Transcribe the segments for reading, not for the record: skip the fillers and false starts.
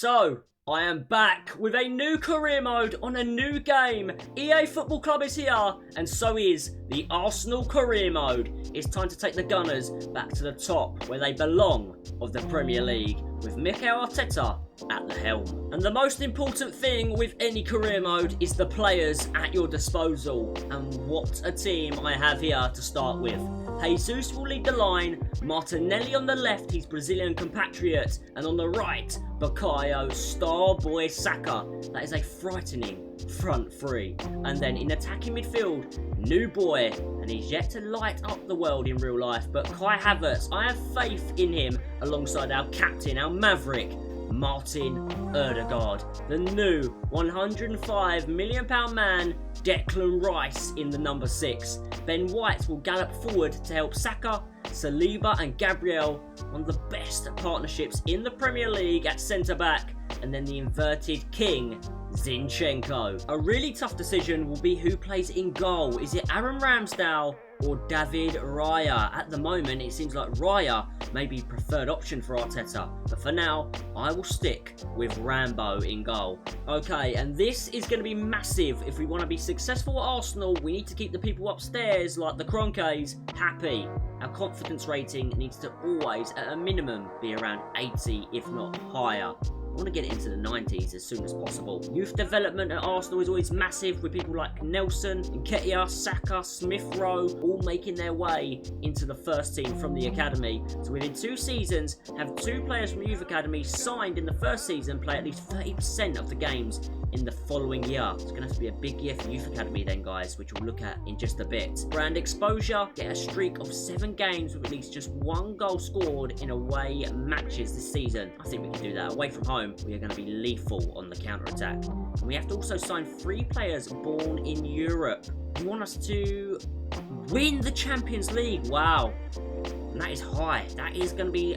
So, I am back with a new career mode on a new game. EA Football Club is here, and so is the Arsenal career mode. It's time to take the Gunners back to the top, where they belong, of the Premier League, with Mikel Arteta at the helm. And the most important thing with any career mode is the players at your disposal. And what a team I have here to start with. Jesus will lead the line, Martinelli on the left, his Brazilian compatriot, and on the right, Bukayo star boy Saka. That is a frightening front three. And then in attacking midfield, new boy, and he's yet to light up the world in real life, but Kai Havertz, I have faith in him alongside our captain, our maverick, Martin Odegaard. The new £105 million man, Declan Rice in the number 6. Ben White will gallop forward to help Saka, Saliba and Gabriel, one of the best partnerships in the Premier League at centre-back, and then the inverted king, Zinchenko. A really tough decision will be who plays in goal. Is it Aaron Ramsdale or David Raya? At the moment, it seems like Raya may be preferred option for Arteta, but for now, I will stick with Rambo in goal. Okay, and this is going to be massive. If we want to be successful at Arsenal, we need to keep the people upstairs, like the Kroenkes, happy. Our confidence rating needs to always, at a minimum, be around 80, if not higher. I want to get it into the 90s as soon as possible. Youth development at Arsenal is always massive, with people like Nelson, Nketiah, Saka, Smith Rowe, all making their way into the first team from the academy. So within 2 seasons, have 2 players from youth academy signed in the first season play at least 30% of the games in the following year. It's going to have to be a big year for youth academy then, guys, which we'll look at in just a bit. Brand exposure, get a streak of 7 games with at least just 1 goal scored in away matches this season. I think we can do that. Away from home, we are going to be lethal on the counter-attack. And we have to also sign 3 players born in Europe. You want us to win the Champions League. Wow. And that is high. That is going to be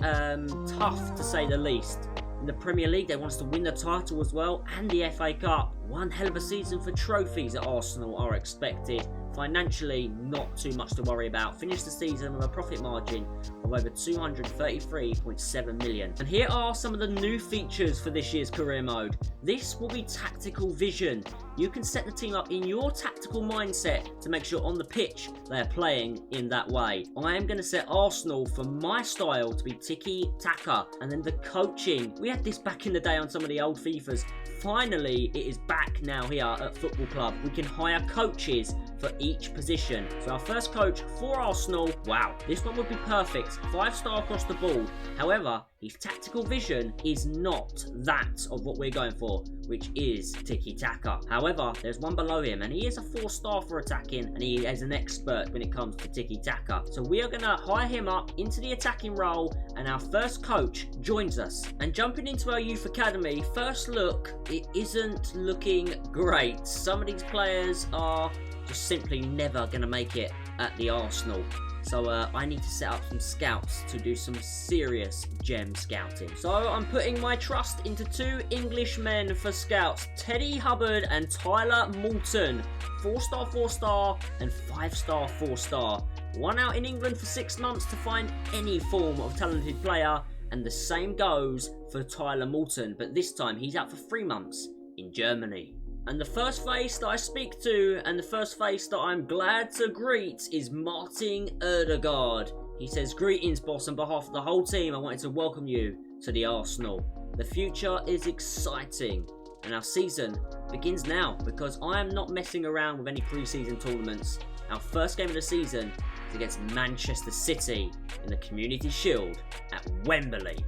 tough, to say the least. In the Premier League, they want us to win the title as well, and the FA Cup. One hell of a season for trophies at Arsenal are expected. Financially, not too much to worry about. Finish the season with a profit margin of over 233.7 million. And here are some of the new features for this year's career mode. This will be tactical vision. You can set the team up in your tactical mindset to make sure on the pitch they are playing in that way. I am going to set Arsenal for my style to be tiki-taka. And then the coaching. We had this back in the day on some of the old FIFAs. Finally, it is back now here at Football Club. We can hire coaches for each position. So our first coach for Arsenal, wow, this one would be perfect. 5-star across the board. However, his tactical vision is not that of what we're going for, which is tiki-taka. However, there's one below him, and he is a 4-star for attacking, and he is an expert when it comes to tiki-taka. So we are going to hire him up into the attacking role, and our first coach joins us. And jumping into our youth academy, first look, it isn't looking great. Some of these players are just simply never going to make it at the Arsenal. So I need to set up some scouts to do some serious gem scouting. So I'm putting my trust into 2 Englishmen for scouts, Teddy Hubbard and Tyler Moulton. 4-star, 4-star and 5-star, 4-star. One out in England for 6 months to find any form of talented player. And the same goes for Tyler Moulton, but this time he's out for 3 months in Germany. And the first face that I speak to, and the first face that I'm glad to greet, is Martin Odegaard. He says, "Greetings, boss. On behalf of the whole team, I wanted to welcome you to the Arsenal. The future is exciting, and our season begins now, because I am not messing around with any pre-season tournaments. Our first game of the season is against Manchester City in the Community Shield at Wembley.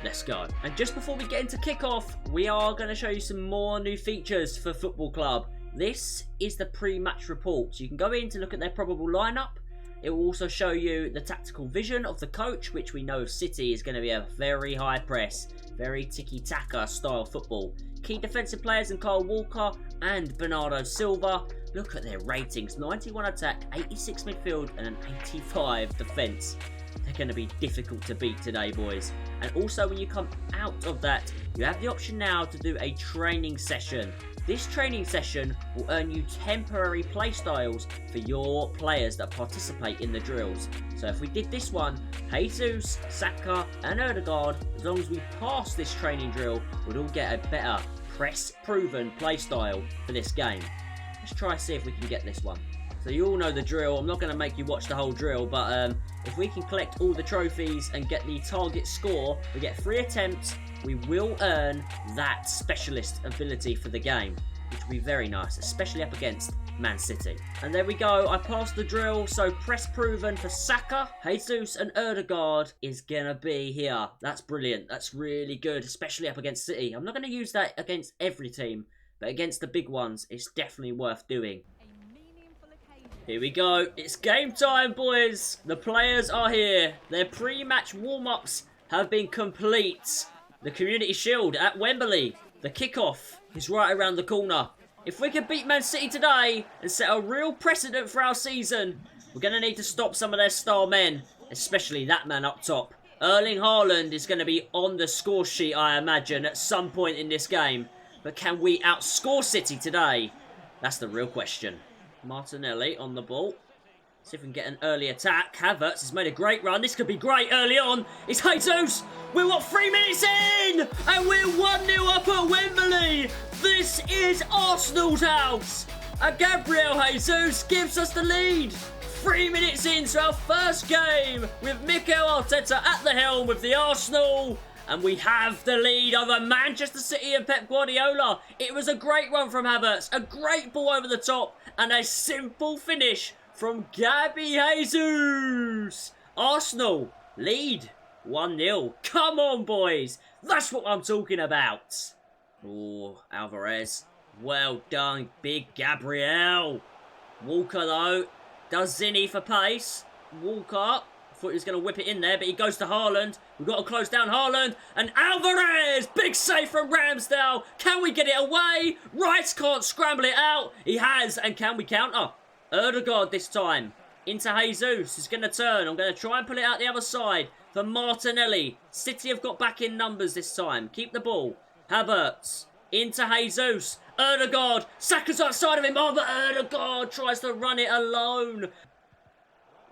Let's go." And just before we get into kickoff, we are going to show you some more new features for Football Club. This is the pre-match report. So you can go in to look at their probable lineup. It will also show you the tactical vision of the coach, which we know of City is going to be a very high press, very tiki-taka style football. Key defensive players in Kyle Walker and Bernardo Silva. Look at their ratings: 91 attack, 86 midfield and an 85 defence. They're going to be difficult to beat today, boys. And also, when you come out of that, you have the option now to do a training session. This training session will earn you temporary playstyles for your players that participate in the drills. So if we did this one, Jesus, Saka and Odegaard, as long as we pass this training drill, we'd all get a better press-proven playstyle for this game. Let's try and see if we can get this one. So you all know the drill. I'm not going to make you watch the whole drill, but if we can collect all the trophies and get the target score, we get 3 attempts, we will earn that specialist ability for the game, which will be very nice, especially up against Man City. And there we go, I passed the drill, so press proven for Saka, Jesus and Odegaard is going to be here. That's brilliant, that's really good, especially up against City. I'm not going to use that against every team, but against the big ones, it's definitely worth doing. Here we go, it's game time, boys. The players are here. Their pre-match warm-ups have been complete. The Community Shield at Wembley. The kickoff is right around the corner. If we can beat Man City today and set a real precedent for our season, we're going to need to stop some of their star men, especially that man up top. Erling Haaland is going to be on the score sheet, I imagine, at some point in this game. But can we outscore City today? That's the real question. Martinelli on the ball. See if we can get an early attack. Havertz has made a great run. This could be great early on. It's Jesus. We're, 3 minutes in? And we're 1-0 up at Wembley. This is Arsenal's house. And Gabriel Jesus gives us the lead. 3 minutes into our first game with Mikel Arteta at the helm with the Arsenal. And we have the lead over Manchester City and Pep Guardiola. It was a great run from Havertz. A great ball over the top. And a simple finish from Gabby Jesus. Arsenal lead 1-0. Come on, boys. That's what I'm talking about. Oh, Alvarez. Well done, big Gabriel. Walker, though, does Zinni for pace. Walker. Thought he was going to whip it in there, but he goes to Haaland. We've got to close down Haaland. And Alvarez! Big save from Ramsdale. Can we get it away? Rice can't scramble it out. He has. And can we counter? Odegaard this time. Into Jesus. He's going to turn. I'm going to try and pull it out the other side for Martinelli. City have got back in numbers this time. Keep the ball. Havertz. Into Jesus. Odegaard. Saka's outside of him. Oh, but Odegaard tries to run it alone.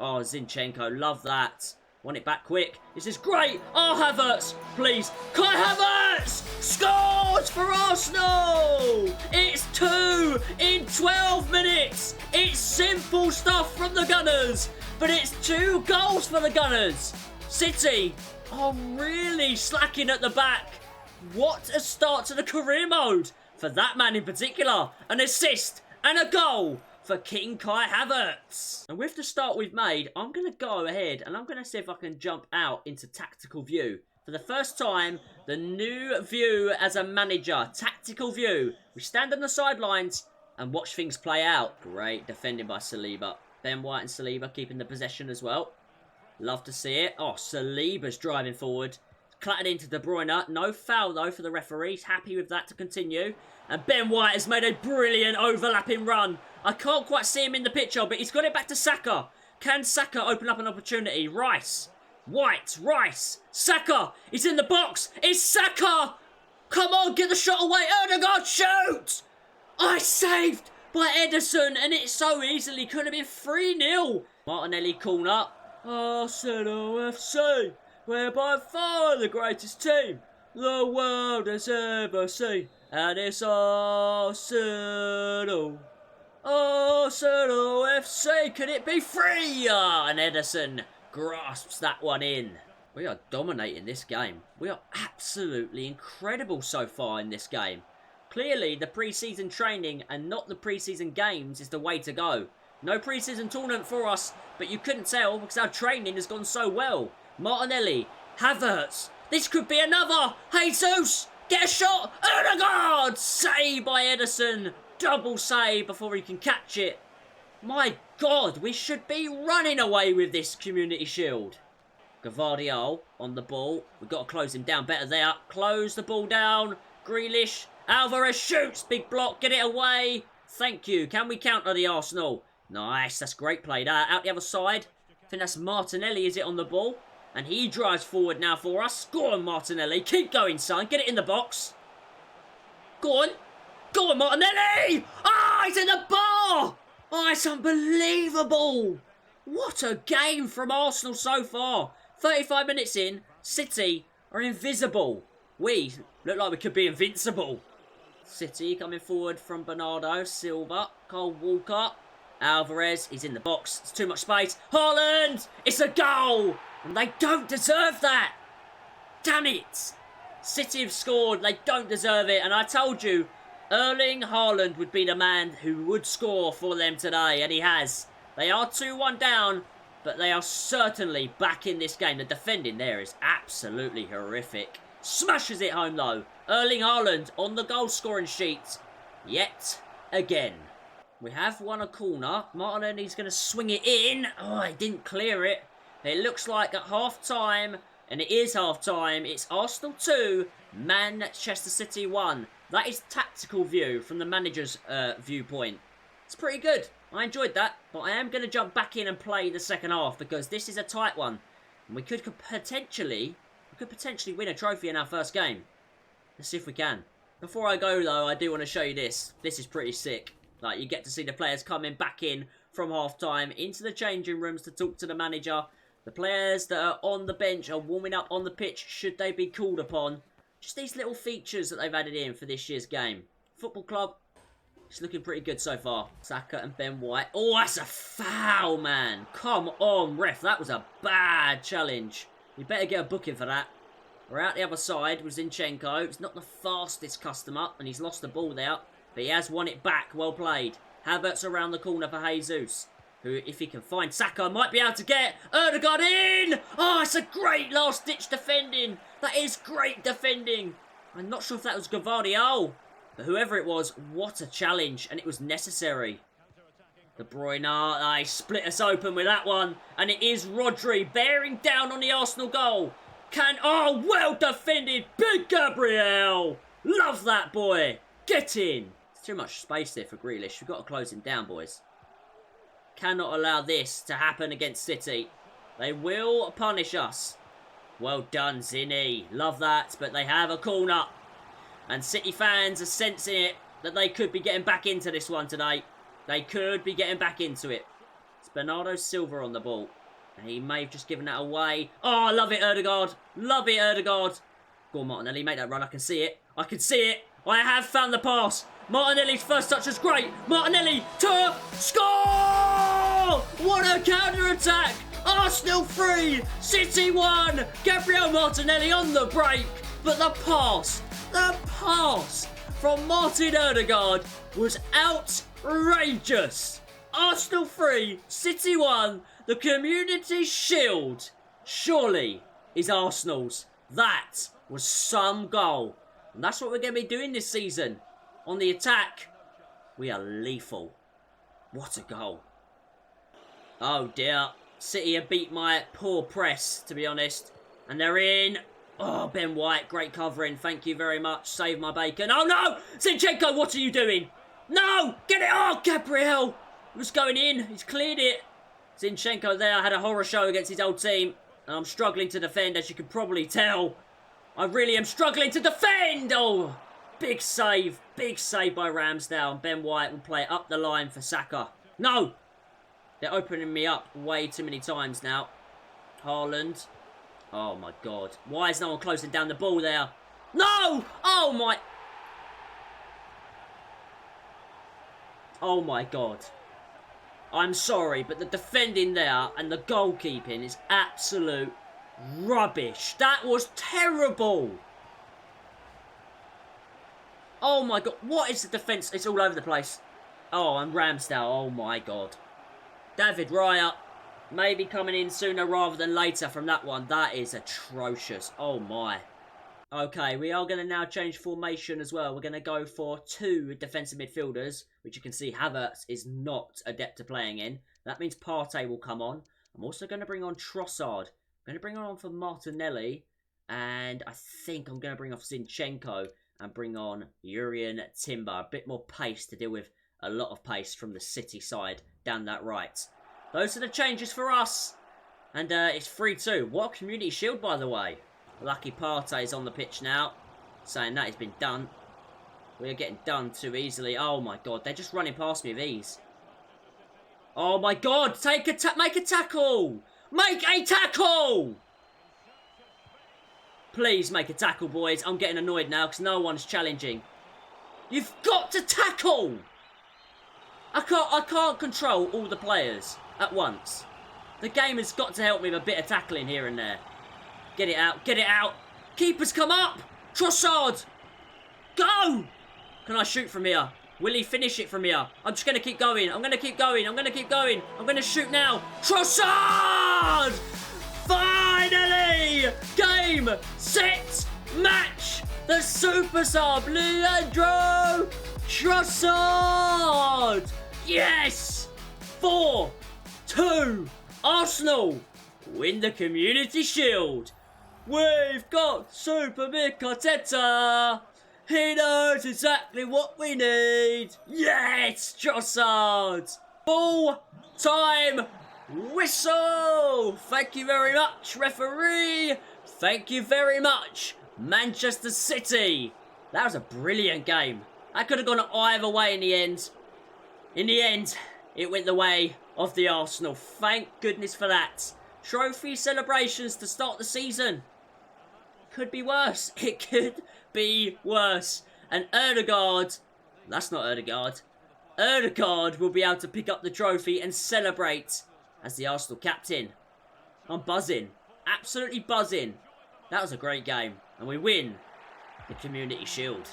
Oh, Zinchenko, love that. Want it back quick. This is great. Oh, Havertz, please. Kai Havertz scores for Arsenal. It's 2 in 12 minutes. It's simple stuff from the Gunners, but it's 2 goals for the Gunners. City are really slacking at the back. What a start to the career mode for that man in particular. An assist and a goal for King Kai Havertz. And with the start we've made, I'm going to go ahead and I'm going to see if I can jump out into tactical view. For the first time, the new view as a manager, tactical view. We stand on the sidelines and watch things play out. Great defending by Saliba. Ben White and Saliba keeping the possession as well. Love to see it. Oh, Saliba's driving forward. Clattered into De Bruyne. No foul though for the referee. He's happy with that to continue. And Ben White has made a brilliant overlapping run. I can't quite see him in the picture, but he's got it back to Saka. Can Saka open up an opportunity? Rice. White. Rice. Saka. He's in the box. It's Saka. Come on, get the shot away. Odegaard, shoot. I saved by Ederson, and it so easily could have been 3-0. Martinelli corner. Arsenal FC. We're by far the greatest team the world has ever seen. And it's Arsenal. Arsenal FC, can it be free? And Ederson grasps that one in. We are dominating this game. We are absolutely incredible so far in this game. Clearly, the pre-season training and not the pre-season games is the way to go. No pre-season tournament for us, but you couldn't tell because our training has gone so well. Martinelli, Havertz, this could be another. Jesus, get a shot. Odegaard, save by Ederson. Double save before he can catch it. My God, we should be running away with this Community Shield. Gavardiol on the ball. We've got to close him down better there. Close the ball down. Grealish. Alvarez shoots. Big block. Get it away. Thank you. Can we counter the Arsenal? Nice. That's great play there. Out the other side. I think that's Martinelli, is it, on the ball? And he drives forward now for us. Go on, Martinelli. Keep going, son. Get it in the box. Go on. Go on, Martinelli! Ah, he's in the bar! Oh, it's unbelievable! What a game from Arsenal so far. 35 minutes in, City are invisible. We look like we could be invincible. City coming forward from Bernardo Silva, Cole Walker, Alvarez, he's in the box, it's too much space. Haaland! It's a goal! And they don't deserve that! Damn it! City have scored, they don't deserve it, and I told you, Erling Haaland would be the man who would score for them today, and he has. They are 2-1 down, but they are certainly back in this game. The defending there is absolutely horrific. Smashes it home though. Erling Haaland on the goal scoring sheet yet again. We have won a corner. Martinelli's going to swing it in. Oh, he didn't clear it. It looks like at half time, and it is half time, it's Arsenal 2, Manchester City 1. That is tactical view from the manager's viewpoint. It's pretty good. I enjoyed that, but I am going to jump back in and play the second half because this is a tight one. And we could potentially win a trophy in our first game. Let's see if we can. Before I go though, I do want to show you this. This is pretty sick. Like, you get to see the players coming back in from half time into the changing rooms to talk to the manager. The players that are on the bench are warming up on the pitch should they be called upon. Just these little features that they've added in for this year's game. Football club, it's looking pretty good so far. Saka and Ben White. Oh, that's a foul, man. Come on, ref. That was a bad challenge. You better get a booking for that. We're out the other side with Zinchenko. He's not the fastest customer, and he's lost the ball there. But he has won it back. Well played. Havertz around the corner for Jesus, who, if he can find Saka, might be able to get Odegaard in. Oh, it's a great last-ditch defending. That is great defending. I'm not sure if that was Gavardio, but whoever it was, what a challenge, and it was necessary. De Bruyne, they split us open with that one, and it is Rodri bearing down on the Arsenal goal. Oh, well defended, Big Gabriel. Love that boy. Get in. It's too much space there for Grealish. We've got to close him down, boys. Cannot allow this to happen against City. They will punish us. Well done, Zinni. Love that, but they have a corner. And City fans are sensing it, that they could be getting back into this one today. They could be getting back into it. It's Bernardo Silva on the ball. And he may have just given that away. Oh, I love it, Odegaard. Love it, Odegaard. Go on, Martinelli. Make that run. I can see it. I can see it. I have found the pass. Martinelli's first touch was great. Martinelli to score! What a counter-attack! Arsenal 3, City 1. Gabriel Martinelli on the break. But the pass from Martin Odegaard was outrageous. Arsenal 3, City 1. The Community Shield surely is Arsenal's. That was some goal. And that's what we're going to be doing this season. On the attack, we are lethal. What a goal. Oh dear. City have beat my poor press, to be honest. And they're in. Oh, Ben White, great covering. Thank you very much. Save my bacon. Oh no! Zinchenko, what are you doing? No! Get it! Oh, Gabriel! It was going in. He's cleared it. Zinchenko there had a horror show against his old team. And I'm struggling to defend, as you can probably tell. I really am struggling to defend! Oh, big save by Ramsdale. And Ben White will play it up the line for Saka. No! They're opening me up way too many times now. Haaland. Oh my God. Why is no one closing down the ball there? No! Oh my... Oh my God. I'm sorry, but the defending there and the goalkeeping is absolute rubbish. That was terrible. Oh my God. What is the defence? It's all over the place. Oh, and Ramsdale. Oh my God. David Raya. Maybe coming in sooner rather than later from that one. That is atrocious. Oh my. Okay, we are going to now change formation as well. We're going to go for 2 defensive midfielders, which you can see Havertz is not adept at playing in. That means Partey will come on. I'm also going to bring on Trossard. I'm going to bring on for Martinelli. And I think I'm going to bring off Zinchenko and bring on Jurrien Timber. A bit more pace to deal with a lot of pace from the City side down that right. Those are the changes for us. And it's 3-2. What a Community Shield, by the way. Lucky Partey's on the pitch now. Saying that he's been done. We're getting done too easily. Oh my god, they're just running past me with ease. Oh my god, make a tackle! Make a tackle! Please make a tackle, boys. I'm getting annoyed now because no one's challenging. You've got to tackle! I can't control all the players at once. The game has got to help me with a bit of tackling here and there. Get it out, get it out. Keepers come up! Trossard! Go! Can I shoot from here? Will he finish it from here? I'm just going to keep going. I'm going to keep going. I'm going to keep going. I'm going to shoot now. Trossard! Finally! Game, set, match! The super sub, Leandro Trossard! Yes! 4-2. Arsenal win the Community Shield. We've got Super Mikel Arteta. He knows exactly what we need. Yes, Trossard. Full time whistle. Thank you very much, referee. Thank you very much, Manchester City. That was a brilliant game. That could have gone either way in the end. In the end, it went the way of the Arsenal. Thank goodness for that. Trophy celebrations to start the season. Could be worse. It could be worse. And Odegaard, that's not Odegaard. Odegaard will be able to pick up the trophy and celebrate as the Arsenal captain. I'm buzzing. Absolutely buzzing. That was a great game. And we win the Community Shield.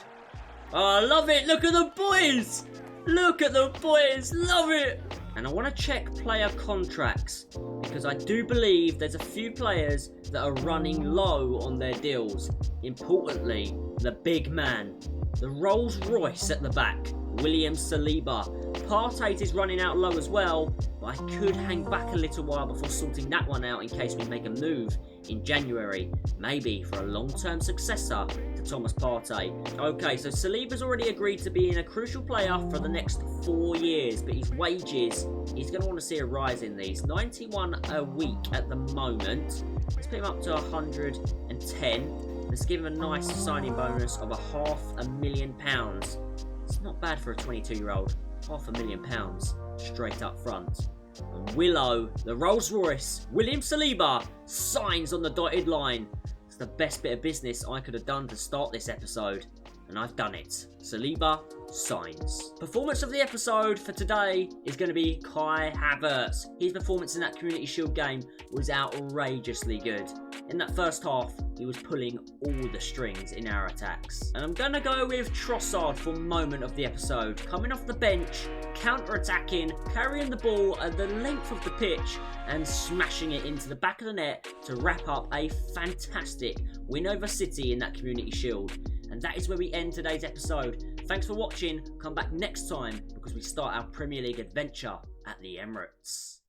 Oh, I love it. Look at the boys. Look at the boys. Love it. And I want to check player contracts because I do believe there's a few players that are running low on their deals. Importantly, the big man, the Rolls Royce at the back, William Saliba. Partey is running out low as well, but I could hang back a little while before sorting that one out in case we make a move in January, maybe for a long-term successor to Thomas Partey. Okay, so Saliba's already agreed to be a crucial player for the next 4 years, but his wages, he's going to want to see a rise in these. 91 a week at the moment. Let's put him up to 110. Let's give him a nice signing bonus of £500,000. It's not bad for a 22-year-old. £500,000 straight up front. And Willow, the Rolls Royce, William Saliba, signs on the dotted line. It's the best bit of business I could have done to start this episode. And I've done it. Saliba signs. Performance of the episode for today is going to be Kai Havertz. His performance in that Community Shield game was outrageously good. In that first half, he was pulling all the strings in our attacks. And I'm going to go with Trossard for moment of the episode. Coming off the bench, counter-attacking, carrying the ball at the length of the pitch and smashing it into the back of the net to wrap up a fantastic win over City in that Community Shield. And that is where we end today's episode. Thanks for watching. Come back next time because we start our Premier League adventure at the Emirates.